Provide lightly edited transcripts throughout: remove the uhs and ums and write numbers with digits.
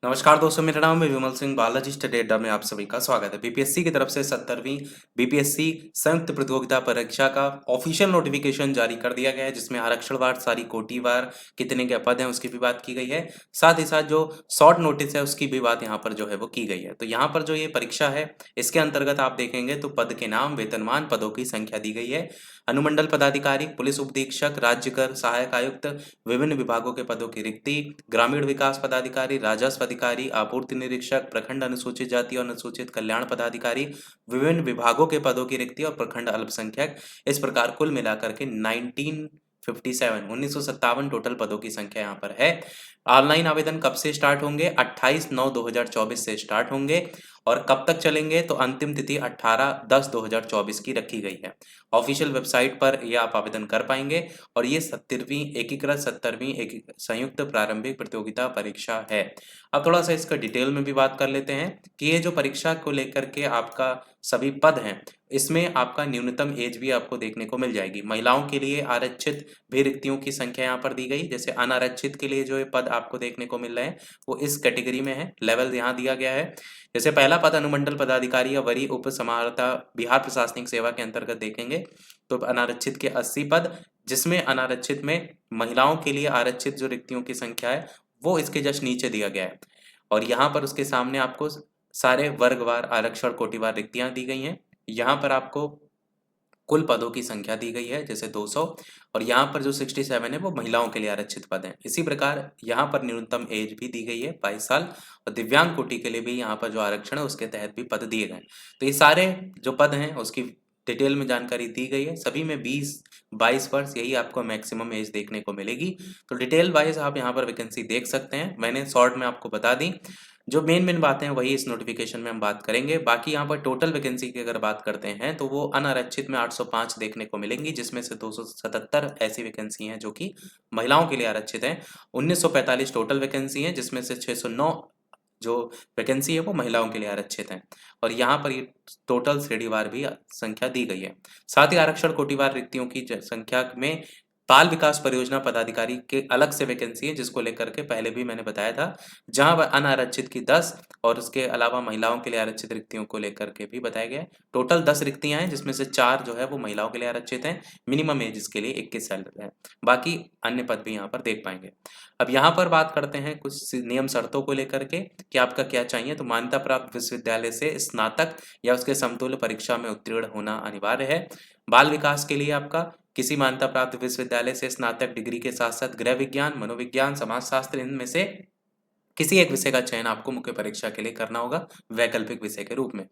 नमस्कार दोस्तों, मेरा नाम है विमल सिंह। बालाजी स्टडी अड्डा में आप सभी का स्वागत है। बीपीएससी की तरफ से 17वीं बीपीएससी संयुक्त प्रतियोगिता परीक्षा का ऑफिशियल नोटिफिकेशन जारी कर दिया गया है, जिसमें आरक्षणवार, सारी कोटिवार कितने के पद हैं उसकी भी बात की गई है। साथ ही साथ जो शॉर्ट नोटिस है उसकी भी बात यहाँ पर जो है वो की गई है। तो यहाँ पर जो ये परीक्षा है इसके अंतर्गत आप देखेंगे तो पद के नाम, वेतनमान, पदों की संख्या दी गई है। अनुमंडल पदाधिकारी, पुलिस उपधीक्षक, राज्य कर सहायक आयुक्त, विभिन्न विभागों के पदों की रिक्ति, ग्रामीण विकास पदाधिकारी, राजस्व अधिकारी, आपूर्ति निरीक्षक, प्रखंड अनुसूचित जाति और अनुसूचित कल्याण पदाधिकारी, विभिन्न विभागों के पदों की रिक्ति और प्रखंड अल्पसंख्यक। इस प्रकार कुल मिलाकर के 1957 टोटल पदों की संख्या यहाँ पर है। ऑनलाइन आवेदन कब से स्टार्ट होंगे? 28/9/2024 से स्टार्ट होंगे और कब तक चलेंगे? तो अंतिम तिथि 18/10/2024 की रखी गई है। ऑफिशियल वेबसाइट पर ये आप आवेदन कर पाएंगे और ये 17वीं संयुक्त प्रारंभिक प्रतियोगिता परीक्षा है। अब थोड़ा सा इसका डिटेल में भी बात कर लेते हैं कि ये जो परीक्षा को लेकर के आपका सभी पद हैं, इसमें आपका न्यूनतम एज भी आपको देखने को मिल जाएगी। महिलाओं के लिए आरक्षित भी रिक्तियों की संख्या यहाँ पर दी गई। जैसे अनारक्षित के लिए जो ये पद आपको देखने को मिल रहे हैं वो इस कैटेगरी में है, लेवल यहाँ दिया गया है। जैसे पहला पद अनुमंडल पदाधिकारी या वरीय उप समाहर्ता बिहार प्रशासनिक सेवा के अंतर्गत देखेंगे तो अनारक्षित के 80 पद, जिसमें अनारक्षित में महिलाओं के लिए आरक्षित जो रिक्तियों की संख्या है वो इसके जस्ट नीचे दिया गया है। और यहाँ पर उसके सामने आपको सारे वर्गवार आरक्षण कोटिवार रिक्तियां दी गई हैं। यहाँ पर आपको कुल पदों की संख्या दी गई है, जैसे 200, और यहाँ पर जो 67 है वो महिलाओं के लिए आरक्षित पद हैं। इसी प्रकार यहाँ पर न्यूनतम एज भी दी गई है 22 साल, और दिव्यांग कोटि के लिए भी यहाँ पर जो आरक्षण है उसके तहत भी पद दिए गए। तो ये सारे जो पद हैं उसकी डिटेल में जानकारी दी गई है। सभी में 20-22 वर्ष यही आपको मैक्सिमम एज देखने को मिलेगी। तो डिटेल वाइज आप यहाँ पर वैकेंसी देख सकते हैं। मैंने शॉर्ट में आपको बता दी। जो मेन बातें हैं वही इस नोटिफिकेशन में हम बात करेंगे। बाकी यहाँ पर टोटल वैकेंसी की अगर बात करते हैं तो वो अनारक्षित में 805 देखने को मिलेंगी, जिसमें से 277 ऐसी वैकेंसी हैं जो कि महिलाओं के लिए आरक्षित हैं। 1945 टोटल वैकेंसी हैं, जिसमें से 609 जो वैकेंसी है वो महिलाओं के लिए आरक्षित हैं। और यहाँ पर ये टोटल श्रेणीवार भी संख्या दी गई है। साथ ही आरक्षण कोटिवार रिक्तियों की संख्या में बाल विकास परियोजना पदाधिकारी के अलग से वैकेंसी है, जिसको लेकर के पहले भी मैंने बताया था, जहां पर अनारक्षित की 10 और उसके अलावा महिलाओं के लिए आरक्षित रिक्तियों को लेकर के भी बताया गया है। टोटल 10 रिक्तियां हैं, जिसमें से 4 जो है वो महिलाओं के लिए आरक्षित हैं। मिनिमम एज इसके लिए 21 साल है। बाकी अन्य पद भी यहाँ पर देख पाएंगे। अब यहाँ पर बात करते हैं कुछ नियम शर्तों को लेकर के कि आपका क्या चाहिए। तो मान्यता प्राप्त विश्वविद्यालय से स्नातक या उसके समतुल्य परीक्षा में उत्तीर्ण होना अनिवार्य है। बाल विकास के लिए आपका किसी मान्यता प्राप्त विश्वविद्यालय से स्नातक डिग्री के साथ साथ गृह विज्ञान, मनोविज्ञान, समाजशास्त्र, इनमें से किसी एक विषय का चयन आपको मुख्य परीक्षा के लिए करना होगा वैकल्पिक विषय के रूप में।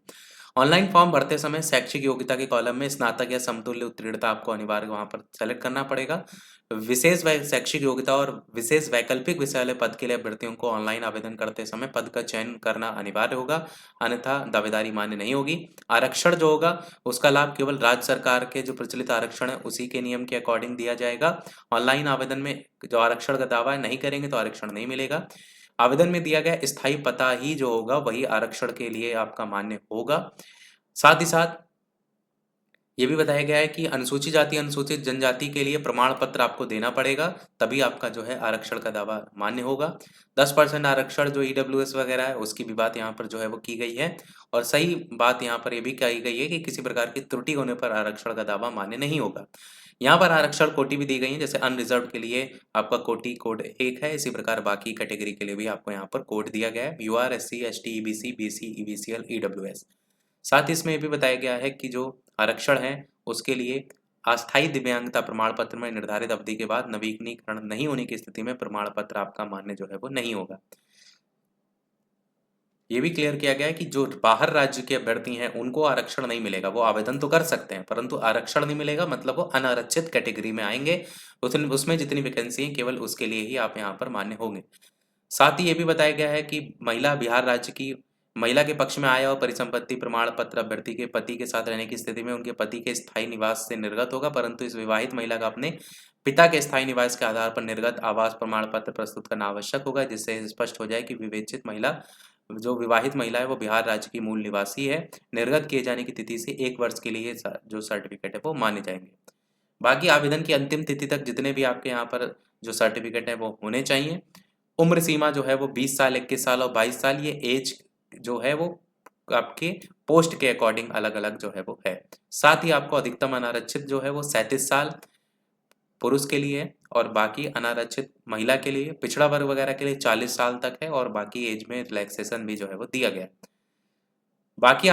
ऑनलाइन फॉर्म भरते समय शैक्षिक योग्यता के कॉलम में स्नातक या समतुल्य उत्तीर्णता आपको अनिवार्य वहां पर सेलेक्ट करना पड़ेगा। विशेष शैक्षिक योग्यता और विशेष वैकल्पिक विषय वाले पद के लिए अभ्यर्थियों को ऑनलाइन आवेदन करते समय पद का चयन करना अनिवार्य होगा, अन्यथा दावेदारी मान्य नहीं होगी। आरक्षण जो होगा उसका लाभ केवल राज्य सरकार के जो प्रचलित आरक्षण है उसी के नियम के अकॉर्डिंग दिया जाएगा। ऑनलाइन आवेदन में जो आरक्षण का दावा नहीं करेंगे तो आरक्षण नहीं मिलेगा। आवेदन में दिया गया स्थायी पता ही जो होगा वही आरक्षण के लिए आपका मान्य होगा। साथ ही साथ ये भी बताया गया है कि अनुसूचित जाति, अनुसूचित जनजाति के लिए प्रमाण पत्र आपको देना पड़ेगा, तभी आपका जो है आरक्षण का दावा मान्य होगा। 10% आरक्षण जो ईडब्ल्यूएस वगैरह है उसकी भी बात यहाँ पर जो है वो की गई है। और सही बात यहाँ पर ये भी कही गई है कि किसी प्रकार की त्रुटि होने पर आरक्षण का दावा मान्य नहीं होगा। यहाँ पर आरक्षण कोटि भी दी गई है। जैसे अनरिजर्व के लिए आपका कोटि कोड 1 है, इसी प्रकार बाकी कैटेगरी के लिए भी आपको यहाँ पर कोड दिया गया है, UR, SC, ST, EBC, BC, EBCL, EWS. साथ ही इसमें ये भी बताया गया है कि जो आरक्षण है उसके लिए अस्थायी दिव्यांगता प्रमाण पत्र में निर्धारित अवधि के बाद नवीनीकरण नहीं होने की स्थिति में प्रमाण पत्र आपका मान्य जो है वो नहीं होगा। ये भी क्लियर किया गया है कि जो बाहर राज्य के अभ्यर्थी हैं उनको आरक्षण नहीं मिलेगा। वो आवेदन तो कर सकते हैं परंतु आरक्षण नहीं मिलेगा, मतलब वो अनारक्षित कैटेगरी में आएंगे। उसमें जितनी वैकेंसी है केवल उसके लिए ही आप यहाँ पर मान्य होंगे। साथ ही ये भी बताया गया है कि महिला बिहार राज्य की महिला के पक्ष में आया और परिसंपत्ति प्रमाण पत्र अभ्यर्थी के पति के साथ रहने की स्थिति में उनके पति के स्थायी निवास से निर्गत होगा, परंतु इस विवाहित महिला का अपने पिता के स्थायी निवास के आधार पर निर्गत आवास प्रमाण पत्र प्रस्तुत करना आवश्यक होगा, जिससे स्पष्ट हो जाए कि विवेचित महिला जो विवाहित महिला है वो बिहार राज्य की मूल निवासी है। निर्गत किए जाने की तिथि से 1 वर्ष के लिए जो सर्टिफिकेट है वो माने जाएंगे। बाकी आवेदन की अंतिम तिथि तक जितने भी आपके यहाँ पर जो सर्टिफिकेट है वो होने चाहिए। उम्र सीमा जो है वो 20 साल, 21 साल और 22 साल, ये एज जो है वो आपके पोस्ट के अकॉर्डिंग अलग अलग जो है वो है। साथ ही आपको अधिकतम अनारक्षित जो है वो 37 साल पुरुष के लिए है, और बाकी अनारक्षित महिला के लिए, पिछड़ा वर्ग वगैरह के लिए 40 साल तक है, और बाकी एज में रिलैक्सेशन भी जो है वो दिया गया है। बाकी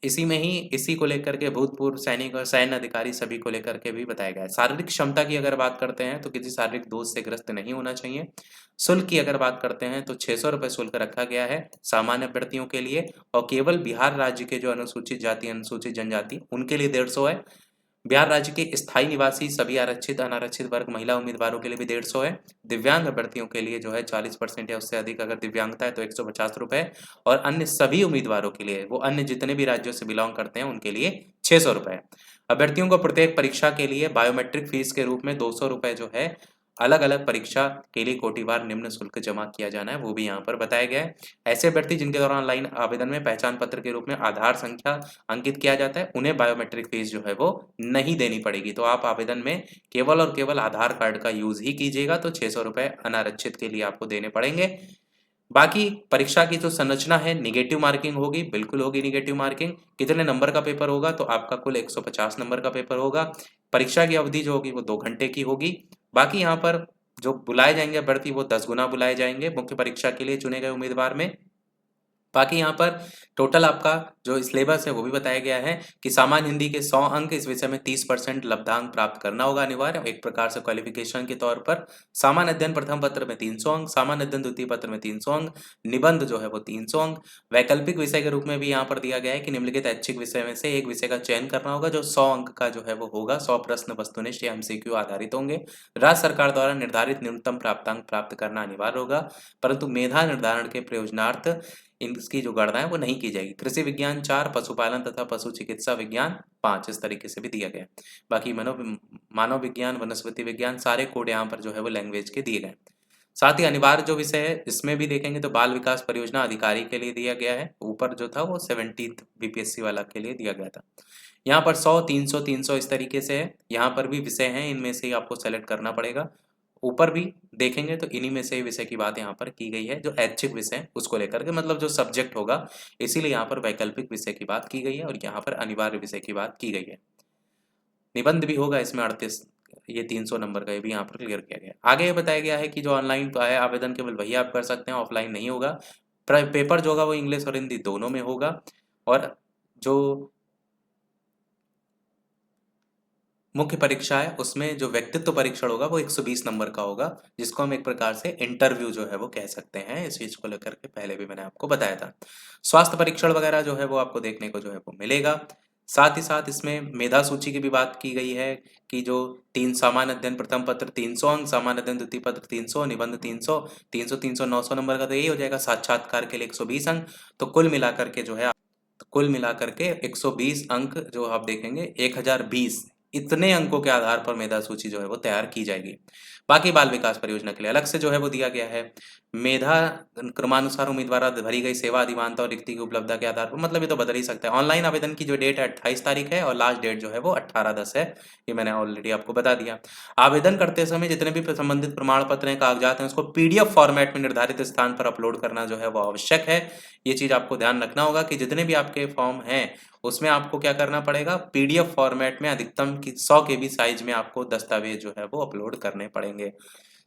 इसी में ही इसी को लेकर के भूतपूर्व सैनिक और सैन्य अधिकारी सभी को लेकर के भी बताया गया है। शारीरिक क्षमता की अगर बात करते हैं तो किसी शारीरिक दोष से ग्रस्त नहीं होना चाहिए। शुल्क की अगर बात करते हैं तो 600 रुपये शुल्क रखा गया है सामान्य अभ्यर्थियों के लिए, और केवल बिहार राज्य के जो अनुसूचित जाति अनुसूचित जनजाति उनके लिए 150 है। बिहार राज्य के स्थायी निवासी सभी आरक्षित अनारक्षित वर्ग महिला उम्मीदवारों के लिए भी 150 है। दिव्यांग अभ्यर्थियों के लिए जो है 40% या उससे अधिक अगर दिव्यांगता है तो 150 रुपये, और अन्य सभी उम्मीदवारों के लिए, वो अन्य जितने भी राज्यों से बिलोंग करते हैं उनके लिए 600 रुपये। अभ्यर्थियों को प्रत्येक परीक्षा के लिए बायोमेट्रिक फीस के रूप में 200 रुपये जो है अलग अलग परीक्षा के लिए कोटिवार निम्न शुल्क जमा किया जाना है, वो भी यहाँ पर बताया गया है। ऐसे अभ्यर्थी जिनके द्वारा ऑनलाइन आवेदन में पहचान पत्र के रूप में आधार संख्या अंकित किया जाता है, उन्हें बायोमेट्रिक फीस जो है वो नहीं देनी पड़ेगी। तो आप आवेदन में केवल और केवल आधार कार्ड का यूज ही कीजिएगा, तो 600 रुपये अनारक्षित के लिए आपको देने पड़ेंगे। बाकी परीक्षा की जो संरचना है, निगेटिव मार्किंग होगी, बिल्कुल होगी निगेटिव मार्किंग। कितने नंबर का पेपर होगा, तो आपका कुल 150 नंबर का पेपर होगा। परीक्षा की अवधि जो होगी वो 2 घंटे की होगी। बाकी यहाँ पर जो बुलाए जाएंगे अभ्यर्थी वो 10 गुना बुलाए जाएंगे मुख्य परीक्षा के लिए चुने गए उम्मीदवार में। बाकी यहाँ पर टोटल आपका जो सिलेबस है वो भी बताया गया है कि सामान्य हिंदी के 100 अंक, इस विषय में 30% लब्धांक प्राप्त करना होगा अनिवार्य, एक प्रकार से क्वालिफिकेशन के तौर पर। सामान्य अध्ययन प्रथम पत्र में 300 अंक, सामान्य अध्ययन द्वितीय पत्र में 300 अंक, निबंध जो है वो 300 अंक। वैकल्पिक विषय के रूप में भी यहाँ पर दिया गया है कि निम्नलिखित ऐच्छिक विषय में से एक विषय का चयन करना होगा जो 100 अंक का जो है वो होगा। 100 प्रश्न वस्तुनिष्ठ या MCQ आधारित होंगे। राज्य सरकार द्वारा निर्धारित न्यूनतम प्राप्तांक प्राप्त करना अनिवार्य होगा, परंतु मेधा निर्धारण के प्रयोजनार्थ इसकी जो गणना है वो नहीं की जाएगी। कृषि विज्ञान 4, पशुपालन तथा पशु चिकित्सा विज्ञान 5, इस तरीके से भी दिया गया है। बाकी मानव विज्ञान, वनस्पति विज्ञान, सारे कोड यहाँ पर जो है वो लैंग्वेज के दिए गए। साथ ही अनिवार्य जो विषय है इसमें भी देखेंगे तो बाल विकास परियोजना अधिकारी के लिए दिया गया है। ऊपर जो था वो 70th BPSC वाला के लिए दिया गया था। यहाँ पर 100, 300, 300 इस तरीके से है। यहाँ पर भी विषय हैं, इनमें से ही आपको सेलेक्ट करना पड़ेगा। ऊपर भी देखेंगे तो इन्हीं में से विषय की बात यहाँ पर की गई है, जो ऐच्छिक विषय है उसको लेकर के, मतलब जो सब्जेक्ट होगा, इसीलिए यहाँ पर वैकल्पिक विषय की बात की गई है और यहाँ पर अनिवार्य विषय की बात की गई है। निबंध भी होगा इसमें 38, ये 300 नंबर का, ये भी यहाँ पर क्लियर किया गया। आगे ये बताया गया है कि जो ऑनलाइन है आवेदन केवल वही आप कर सकते हैं, ऑफलाइन नहीं होगा। पेपर जो होगा वो इंग्लिश और हिंदी दोनों में होगा, और जो मुख्य परीक्षा है उसमें जो व्यक्तित्व परीक्षण होगा वो 120 नंबर का होगा, जिसको हम एक प्रकार से इंटरव्यू जो है वो कह सकते हैं। इस चीज को लेकर के पहले भी मैंने आपको बताया था। स्वास्थ्य परीक्षण वगैरह जो है वो आपको देखने को जो है वो मिलेगा। साथ ही साथ इसमें मेधा सूची की भी बात की गई है कि जो 3 सामान्य अध्ययन प्रथम पत्र 300 अंक, सामान्य अध्ययन द्वितीय पत्र 300, निबंध 300, 300, 300, 900 नंबर का तो यही हो जाएगा। साक्षात्कार के लिए 120 अंक, तो कुल मिलाकर के जो है कुल मिलाकर के 120 अंक जो आप देखेंगे 1020, इतने अंकों के आधार पर मेधा सूची जो है वो तैयार की जाएगी। बाकी बाल विकास परियोजना के लिए अलग से जो है वो दिया गया है। मेधा क्रमानुसार उम्मीदवार भरी गई सेवा अधिमानता और रिक्ति की उपलब्धता के आधार पर, मतलब ये तो बदल ही सकता है। ऑनलाइन आवेदन की जो डेट है 28 तारीख है और लास्ट डेट जो है वो 18/10 है, ये मैंने ऑलरेडी आपको बता दिया। आवेदन करते समय जितने भी संबंधित प्रमाण पत्र हैं, कागजात हैं, उसको PDF फॉर्मेट में निर्धारित स्थान पर अपलोड करना जो है वो आवश्यक है। ये चीज आपको ध्यान रखना होगा कि जितने भी आपके फॉर्म हैं उसमें आपको क्या करना पड़ेगा, PDF फॉर्मेट में अधिकतम 100 KB साइज में आपको दस्तावेज जो है वो अपलोड करने पड़ेंगे।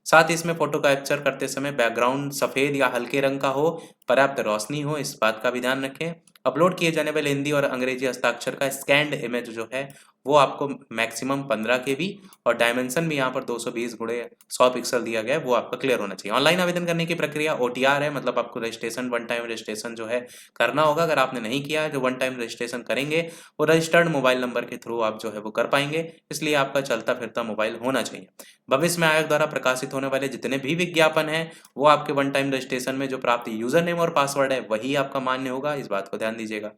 साथ ही इसमें फोटो कैप्चर करते समय बैकग्राउंड सफेद या हल्के रंग का हो, पर्याप्त रोशनी हो, इस बात का भी ध्यान रखें। अपलोड किए जाने वाले हिंदी और अंग्रेजी हस्ताक्षर का स्कैन्ड इमेज जो है वो आपको मैक्सिमम 15 KB, और डायमेंशन भी यहाँ पर 220x100 पिक्सल दिया गया है, वो आपका क्लियर होना चाहिए। ऑनलाइन आवेदन करने की प्रक्रिया OTR है, मतलब आपको रजिस्ट्रेशन, वन टाइम रजिस्ट्रेशन जो है करना होगा। अगर आपने नहीं किया है, जो वन टाइम रजिस्ट्रेशन करेंगे वो रजिस्टर्ड मोबाइल नंबर के थ्रू आप जो है वो कर पाएंगे, इसलिए आपका चलता फिरता मोबाइल होना चाहिए। भविष्य में आयोग द्वारा प्रकाशित होने वाले जितने भी विज्ञापन हैं वो आपके वन टाइम रजिस्ट्रेशन में जो प्राप्त यूजर नेम और पासवर्ड है वही आपका मान्य होगा, इस बात को ध्यान दीजिएगा।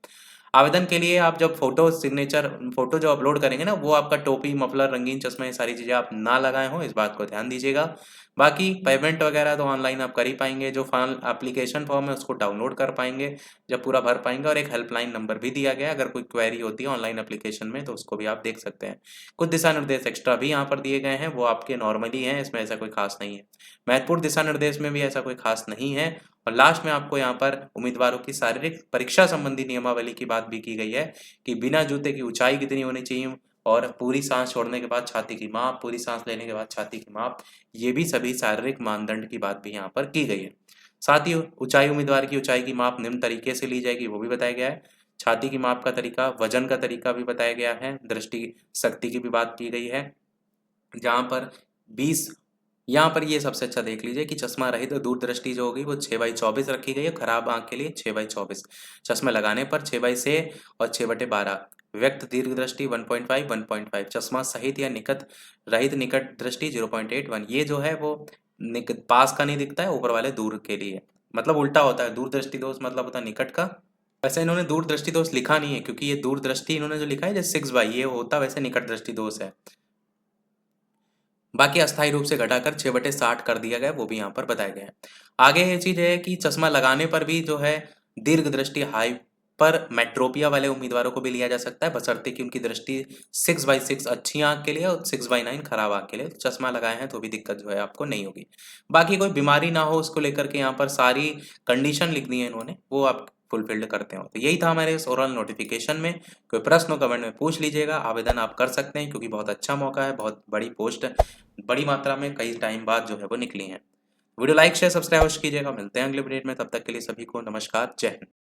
आवेदन के लिए आप जब फोटो सिग्नेचर फोटो जो अपलोड करेंगे ना, वो आपका टोपी, मफलर, रंगीन चश्मा, ये सारी चीजें आप ना लगाए हो, इस बात को ध्यान दीजिएगा। बाकी पेमेंट वगैरह तो ऑनलाइन आप कर ही पाएंगे। जो फॉर्म एप्लीकेशन फॉर्म है उसको डाउनलोड कर पाएंगे जब पूरा भर पाएंगे, और एक हेल्पलाइन नंबर भी दिया गया है, अगर कोई क्वेरी होती है ऑनलाइन एप्लीकेशन में तो उसको भी आप देख सकते हैं। कुछ दिशा निर्देश एक्स्ट्रा भी यहाँ पर दिए गए हैं, वो आपके नॉर्मली हैं, इसमें ऐसा कोई खास नहीं है। महत्वपूर्ण दिशा निर्देश में भी ऐसा कोई खास नहीं है। और लास्ट में आपको यहाँ पर उम्मीदवारों की शारीरिक परीक्षा संबंधी नियमावली की बात भी की गई है कि बिना जूते की ऊंचाई कितनी होनी चाहिए, और पूरी सांस छोड़ने के बाद छाती की माप, पूरी सांस लेने के बाद छाती की माप, ये भी सभी शारीरिक मानदंड की बात भी यहाँ पर की गई है। साथ ही ऊंचाई, उम्मीदवार की ऊंचाई की माप निम्न तरीके से ली जाएगी वो भी बताया गया है। छाती की माप का तरीका, वजन का तरीका भी बताया गया है। दृष्टि शक्ति की भी बात की गई है, जहाँ पर 20, यहाँ पर ये सबसे अच्छा देख लीजिए कि चश्मा रहित दूरदृष्टि जो होगी वो 6/24 रखी गई है, खराब आंख के लिए 6/24, चश्मे लगाने पर 6/6 और 6/12, व्यक्त दीर्घ दृष्टि 1.5 1.5, चश्मा सहित या निकट रहित निकट दृष्टि 0.81। ये जो है वो पास का नहीं दिखता है, ऊपर वाले दूर के लिए, मतलब उल्टा होता है। दूरदृष्टि दोष मतलब होता है निकट का। वैसे इन्होंने दूरदृष्टि दोष लिखा नहीं है, क्योंकि ये दूरदृष्टि इन्होंने जो लिखा है जैसे 6/, ये होता वैसे निकट दृष्टि दोष है। बाकी अस्थायी रूप से घटाकर 6/60 कर दिया गया, वो भी यहाँ पर बताया गया है। आगे ये चीज़ है कि चश्मा लगाने पर भी जो है दीर्घ दृष्टि हाइपर मेट्रोपिया वाले उम्मीदवारों को भी लिया जा सकता है, बशर्ते कि उनकी दृष्टि 6/6 अच्छी आंख के लिए और 6/9 खराब आंख के लिए। तो चश्मा लगाए हैं तो भी दिक्कत जो है आपको नहीं होगी। बाकी कोई बीमारी ना हो उसको लेकर के यहाँ पर सारी कंडीशन लिख दी है इन्होंने, वो आप फुलफिल्ड करते हो। तो यही था हमारे इस ओरल नोटिफिकेशन में। कोई प्रश्न हो कमेंट में पूछ लीजिएगा, आवेदन आप कर सकते हैं क्योंकि बहुत अच्छा मौका है, बहुत बड़ी पोस्ट है, बड़ी मात्रा में कई टाइम बाद जो है वो निकली हैं। वीडियो लाइक शेयर सब्सक्राइब अवश्य कीजिएगा। मिलते हैं अगले वीडियो में, तब तक के लिए सभी को नमस्कार, जय हिंद।